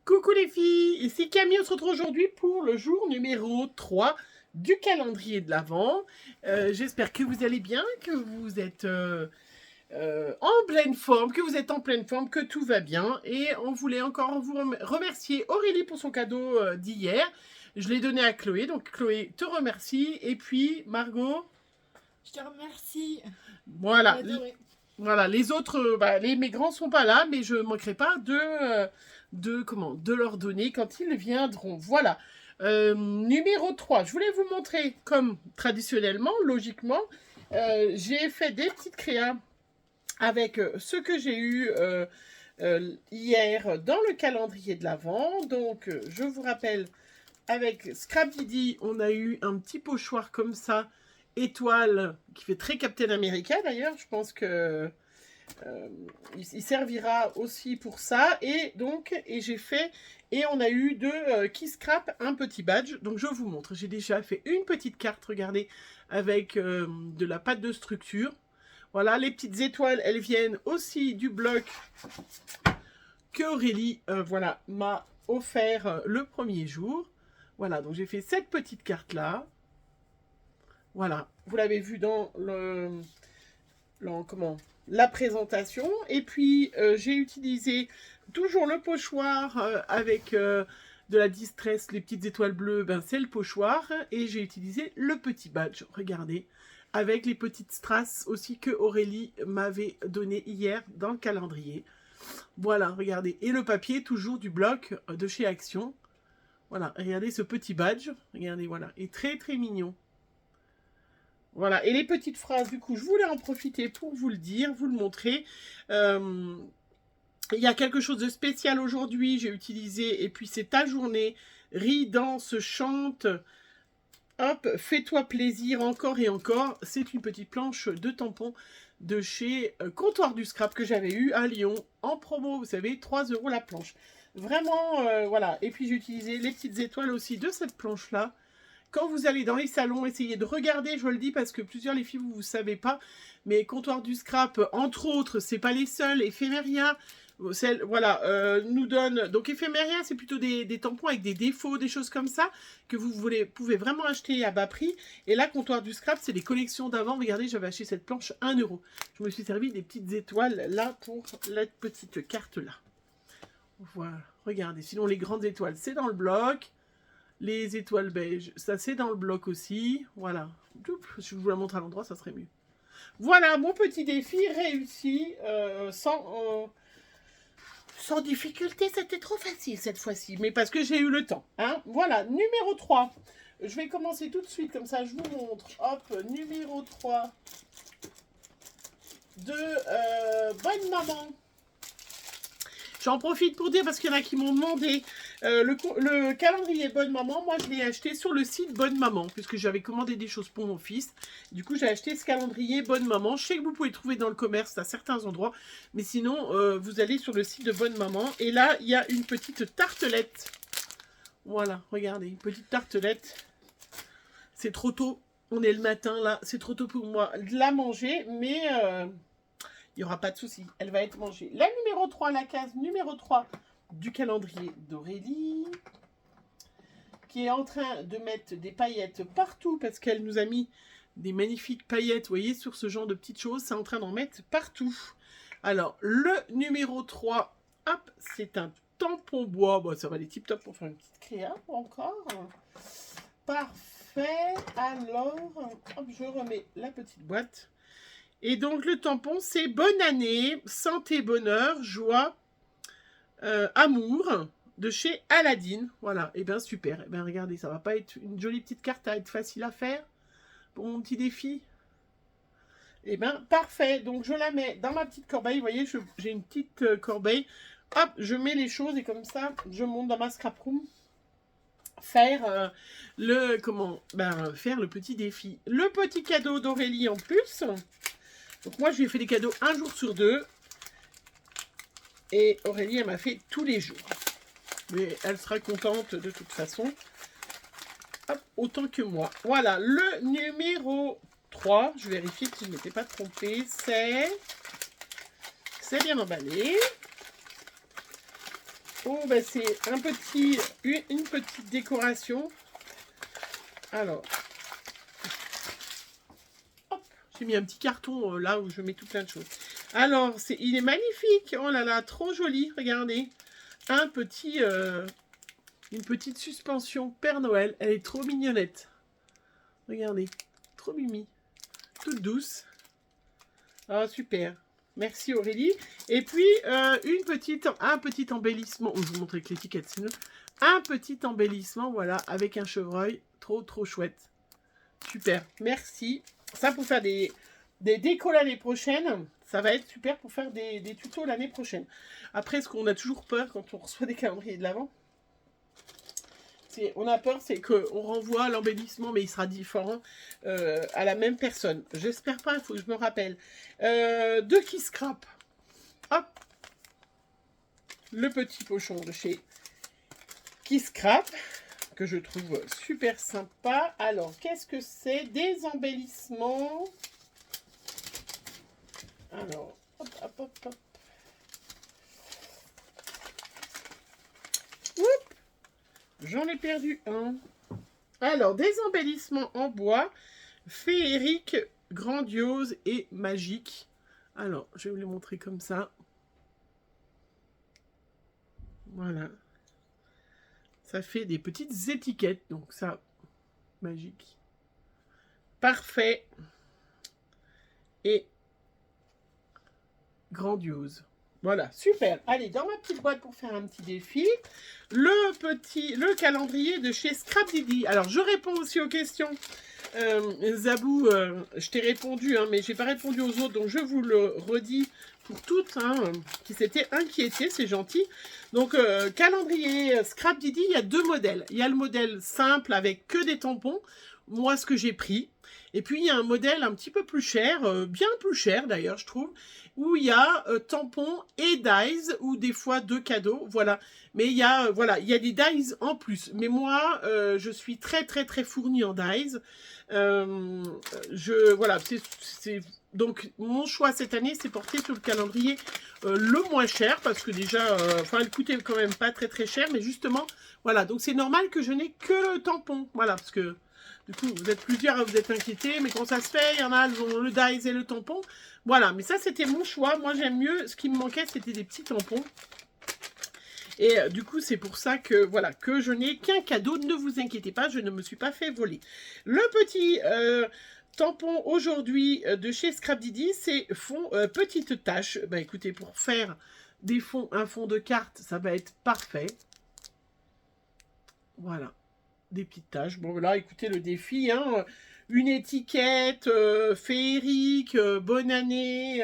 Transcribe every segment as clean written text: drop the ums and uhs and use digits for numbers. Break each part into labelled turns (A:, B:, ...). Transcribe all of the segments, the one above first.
A: Coucou les filles, ici Camille, on se retrouve aujourd'hui pour le jour numéro 3 du calendrier de l'Avent. J'espère que vous allez bien, que vous êtes en pleine forme, que tout va bien. Et on voulait encore vous remercier Aurélie pour son cadeau d'hier. Je l'ai donné à Chloé, donc Chloé te remercie. Et puis Margot.
B: Je te remercie.
A: Voilà. Voilà, les autres, mes grands sont pas là, mais je ne manquerai pas de leur donner quand ils viendront. Voilà. Numéro 3, je voulais vous montrer, comme traditionnellement, logiquement, j'ai fait des petites créas avec ce que j'ai eu hier dans le calendrier de l'Avent. Donc, je vous rappelle, avec Scrap Didi, on a eu un petit pochoir comme ça, étoile, qui fait très Captain America d'ailleurs. Je pense que il servira aussi pour ça. Et donc, j'ai fait, et on a eu qui scrap un petit badge. Donc, je vous montre. J'ai déjà fait une petite carte, regardez, avec de la pâte de structure. Voilà, les petites étoiles, elles viennent aussi du bloc que Aurélie, voilà, m'a offert le premier jour. Voilà, donc j'ai fait cette petite carte-là. Voilà, vous l'avez vu dans la présentation. Et puis, j'ai utilisé toujours le pochoir avec de la distress, les petites étoiles bleues, c'est le pochoir. Et j'ai utilisé le petit badge, regardez, avec les petites strass aussi que Aurélie m'avait donné hier dans le calendrier. Voilà, regardez. Et le papier, toujours du bloc de chez Action. Voilà, regardez ce petit badge. Regardez, voilà. Et très, très mignon. Voilà, et les petites phrases, du coup, je voulais en profiter pour vous le dire, vous le montrer. Il y a quelque chose de spécial aujourd'hui, j'ai utilisé, et puis c'est ta journée, ris, danse, chante, hop, fais-toi plaisir encore et encore. C'est une petite planche de tampons de chez Comptoir du Scrap que j'avais eu à Lyon, en promo, vous savez, 3 € la planche. Vraiment, voilà, et puis j'ai utilisé les petites étoiles aussi de cette planche-là. Quand vous allez dans les salons, essayez de regarder, je vous le dis parce que plusieurs les filles, vous ne savez pas, mais Comptoir du Scrap, entre autres, c'est pas les seuls, Ephemeria, voilà, nous donne, donc Ephemeria, c'est plutôt des tampons avec des défauts, des choses comme ça, que vous pouvez vraiment acheter à bas prix, et là, Comptoir du Scrap, c'est les collections d'avant, regardez, j'avais acheté cette planche 1 €. Je me suis servi des petites étoiles, là, pour la petite carte-là. Voilà, regardez, sinon les grandes étoiles, c'est dans le bloc. Les étoiles beige, ça c'est dans le bloc aussi. Voilà. Si je vous la montre à l'endroit, ça serait mieux. Voilà, mon petit défi réussi sans difficulté. C'était trop facile cette fois-ci, mais parce que j'ai eu le temps. Hein. Voilà, numéro 3. Je vais commencer tout de suite, comme ça je vous montre. Hop, numéro 3 de Bonne Maman. J'en profite pour dire, parce qu'il y en a qui m'ont demandé, le calendrier Bonne Maman, moi je l'ai acheté sur le site Bonne Maman, puisque j'avais commandé des choses pour mon fils. Du coup, j'ai acheté ce calendrier Bonne Maman. Je sais que vous pouvez le trouver dans le commerce à certains endroits, mais sinon, vous allez sur le site de Bonne Maman. Et là, il y a une petite tartelette. Voilà, regardez, une petite tartelette. C'est trop tôt, on est le matin là, c'est trop tôt pour moi de la manger, mais... il n'y aura pas de souci, elle va être mangée. La numéro 3, la case numéro 3 du calendrier d'Aurélie, qui est en train de mettre des paillettes partout, parce qu'elle nous a mis des magnifiques paillettes, vous voyez, sur ce genre de petites choses, c'est en train d'en mettre partout. Alors, le numéro 3, hop, c'est un tampon bois, bon, ça va aller tip-top pour faire une petite créa, encore. Parfait, alors, hop, je remets la petite boîte. Et donc, le tampon, c'est bonne année, santé, bonheur, joie, amour, de chez Aladdin. Voilà, et bien super. Et bien regardez, ça va pas être une jolie petite carte à être facile à faire pour mon petit défi. Et bien parfait. Donc, je la mets dans ma petite corbeille. Vous voyez, j'ai une petite corbeille. Hop, je mets les choses et comme ça, je monte dans ma scrap room. Faire faire le petit défi. Le petit cadeau d'Aurélie en plus. Donc moi, je lui ai fait des cadeaux un jour sur 2. Et Aurélie, elle m'a fait tous les jours. Mais elle sera contente de toute façon. Hop, autant que moi. Voilà, le numéro 3. Je vérifie que je ne m'étais pas trompée. C'est bien emballé. Oh, ben c'est une petite décoration. Alors, hop, j'ai mis un petit carton là où je mets tout plein de choses. Alors, il est magnifique. Oh là là, trop joli. Regardez. Une petite suspension Père Noël. Elle est trop mignonnette. Regardez. Trop mimi. Toute douce. Ah, super. Merci Aurélie. Et puis, un petit embellissement. Oh, je vous montre avec l'étiquette, c'est mieux. Un petit embellissement, voilà, avec un chevreuil. Trop, trop chouette. Super. Merci. Ça, pour faire des décos l'année prochaine, ça va être super pour faire des tutos l'année prochaine. Après, ce qu'on a toujours peur quand on reçoit des calendriers de l'Avent, on a peur, c'est qu'on renvoie l'embellissement, mais il sera différent à la même personne. J'espère pas, il faut que je me rappelle. De qui scrap. Hop. Le petit pochon de chez Qui Scrap, que je trouve super sympa. Alors, qu'est-ce que c'est? Des embellissements. Alors, hop, hop, hop, hop. Oup. J'en ai perdu un. Alors, des embellissements en bois, féeriques, grandioses et magiques. Alors, je vais vous les montrer comme ça. Voilà. Ça fait des petites étiquettes, donc ça, magique. Parfait. Et grandiose. Voilà, super. Allez, dans ma petite boîte pour faire un petit défi, le calendrier de chez Scrap Didi. Alors, je réponds aussi aux questions. Zabou, je t'ai répondu, hein, mais j'ai pas répondu aux autres, donc je vous le redis pour toutes qui s'étaient inquiétées, c'est gentil. Donc, calendrier Scrap Didi, il y a deux modèles. Il y a le modèle simple avec que des tampons, moi ce que j'ai pris. Et puis, il y a un modèle un petit peu plus cher, bien plus cher d'ailleurs, je trouve, où il y a tampons et dies, ou des fois deux cadeaux, voilà. Mais il y a, il y a des dies en plus. Mais moi, je suis très, très, très fournie en dies. Voilà, donc, mon choix cette année, c'est porté sur le calendrier le moins cher, parce que déjà, elle coûtait quand même pas très, très cher, mais justement, voilà. Donc, c'est normal que je n'ai que le tampon, voilà, parce que du coup, vous êtes plusieurs à vous être inquiétés, mais quand ça se fait, il y en a, elles ont le dies et le tampon. Voilà, mais ça, c'était mon choix. Moi, j'aime mieux. Ce qui me manquait, c'était des petits tampons. Et du coup, c'est pour ça que, voilà, que je n'ai qu'un cadeau. Ne vous inquiétez pas, je ne me suis pas fait voler. Le petit tampon aujourd'hui de chez Scrap Didi, c'est fond petite tache. Bah écoutez, pour faire un fond de carte, ça va être parfait. Voilà. Des petites taches. Bon, là, écoutez le défi, hein. Une étiquette féerique, bonne année,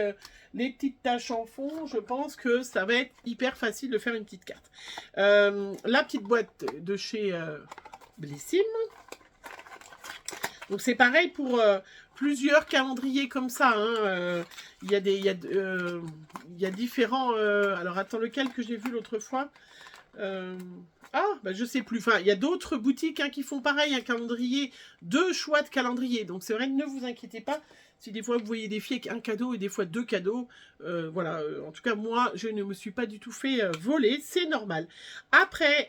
A: les petites taches en fond. Je pense que ça va être hyper facile de faire une petite carte. La petite boîte de chez Blissim. Donc, c'est pareil pour plusieurs calendriers comme ça. Hein. Il y a différents... alors, attends, lequel que j'ai vu l'autre fois je sais plus. Enfin, il y a d'autres boutiques qui font pareil, un calendrier, deux choix de calendrier. Donc, c'est vrai, ne vous inquiétez pas. Si des fois, vous voyez des filles avec un cadeau et des fois deux cadeaux, voilà. En tout cas, moi, je ne me suis pas du tout fait voler. C'est normal. Après,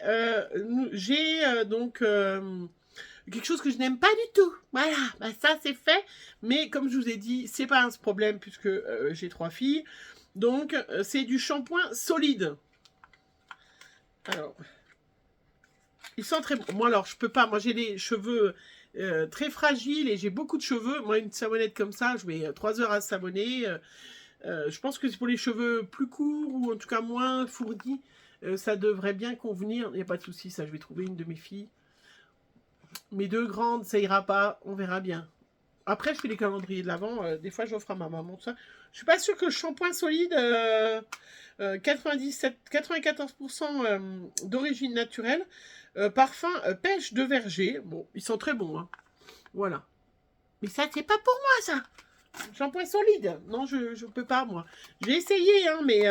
A: j'ai donc... quelque chose que je n'aime pas du tout. Voilà, ça, c'est fait. Mais comme je vous ai dit, c'est pas un problème puisque j'ai 3 filles. Donc, c'est du shampoing solide. Alors... Ils sont très bons. Moi, alors, je peux pas. Moi, j'ai les cheveux très fragiles et j'ai beaucoup de cheveux. Moi, une savonnette comme ça, je mets 3 heures à savonner. Je pense que c'est pour les cheveux plus courts ou en tout cas moins fournis. Ça devrait bien convenir. Il n'y a pas de souci, ça. Je vais trouver une de mes filles. Mes deux grandes, ça ira pas. On verra bien. Après, je fais les calendriers de l'Avent. Des fois, j'offre à ma maman. Tout ça. Je suis pas sûre que le shampoing solide... 94% d'origine naturelle. Parfum pêche de verger. Bon, ils sont très bons. Hein. Voilà. Mais ça, c'est pas pour moi, ça. Shampoing solide. Non, je peux pas, moi. J'ai essayé, hein, mais...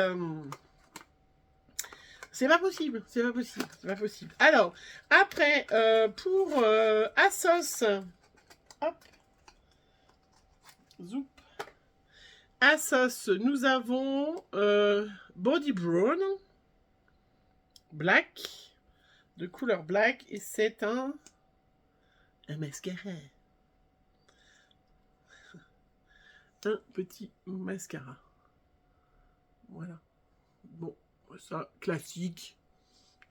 A: c'est pas possible. C'est pas possible. C'est pas possible. Alors, après, pour Assos... Hop. Zoup. Assos, nous avons Body Brown. black, de couleur black, et c'est un mascara. Un petit mascara. Voilà. Bon, ça, classique.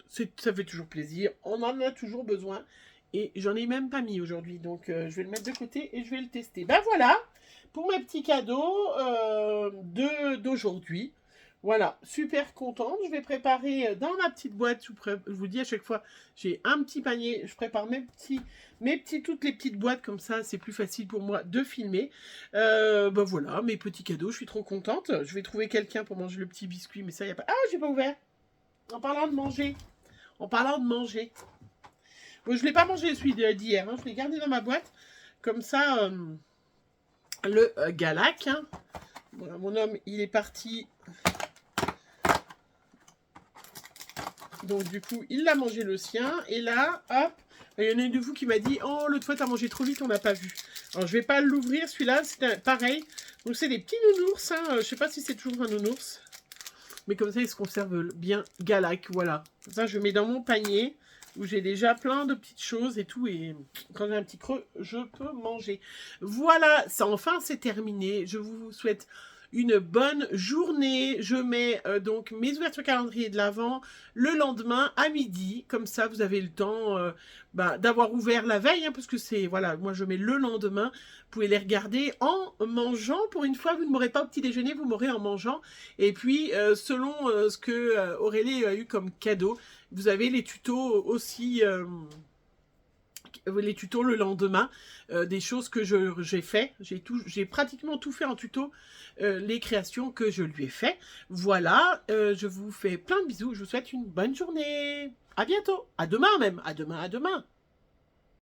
A: Ça fait toujours plaisir. On en a toujours besoin. Et j'en ai même pas mis aujourd'hui. Donc, je vais le mettre de côté et je vais le tester. Ben voilà, pour mes petits cadeaux d'aujourd'hui. Voilà, super contente. Je vais préparer dans ma petite boîte. Je vous dis à chaque fois, j'ai un petit panier. Je prépare toutes les petites boîtes comme ça. C'est plus facile pour moi de filmer. Ben voilà, mes petits cadeaux. Je suis trop contente. Je vais trouver quelqu'un pour manger le petit biscuit. Mais ça, il n'y a pas... Ah, j'ai pas ouvert. En parlant de manger. Bon, je ne l'ai pas mangé celui d'hier. Hein. Je l'ai gardé dans ma boîte. Comme ça, le Galac. Hein. Voilà, mon homme, il est parti... Donc, du coup, il a mangé le sien. Et là, hop, il y en a une de vous qui m'a dit « Oh, l'autre fois, t'as mangé trop vite, on n'a pas vu. » Alors, je vais pas l'ouvrir, celui-là. C'est pareil. Donc, c'est des petits nounours. Hein. Je sais pas si c'est toujours un nounours. Mais comme ça, il se conserve bien Galac. Voilà. Ça, je mets dans mon panier où j'ai déjà plein de petites choses et tout. Et quand j'ai un petit creux, je peux manger. Voilà. Ça, enfin, c'est terminé. Je vous souhaite une bonne journée. Je mets donc mes ouvertures calendrier de l'Avent le lendemain à midi. Comme ça, vous avez le temps d'avoir ouvert la veille. Hein, parce que c'est, voilà, moi je mets le lendemain. Vous pouvez les regarder en mangeant. Pour une fois, vous ne m'aurez pas au petit déjeuner, vous m'aurez en mangeant. Et puis, selon ce que Aurélie a eu comme cadeau, vous avez les tutos aussi... les tutos le lendemain, des choses que j'ai fait. J'ai pratiquement tout fait en tuto, les créations que je lui ai fait. Voilà, je vous fais plein de bisous. Je vous souhaite une bonne journée. À bientôt. À demain même. À demain, à demain.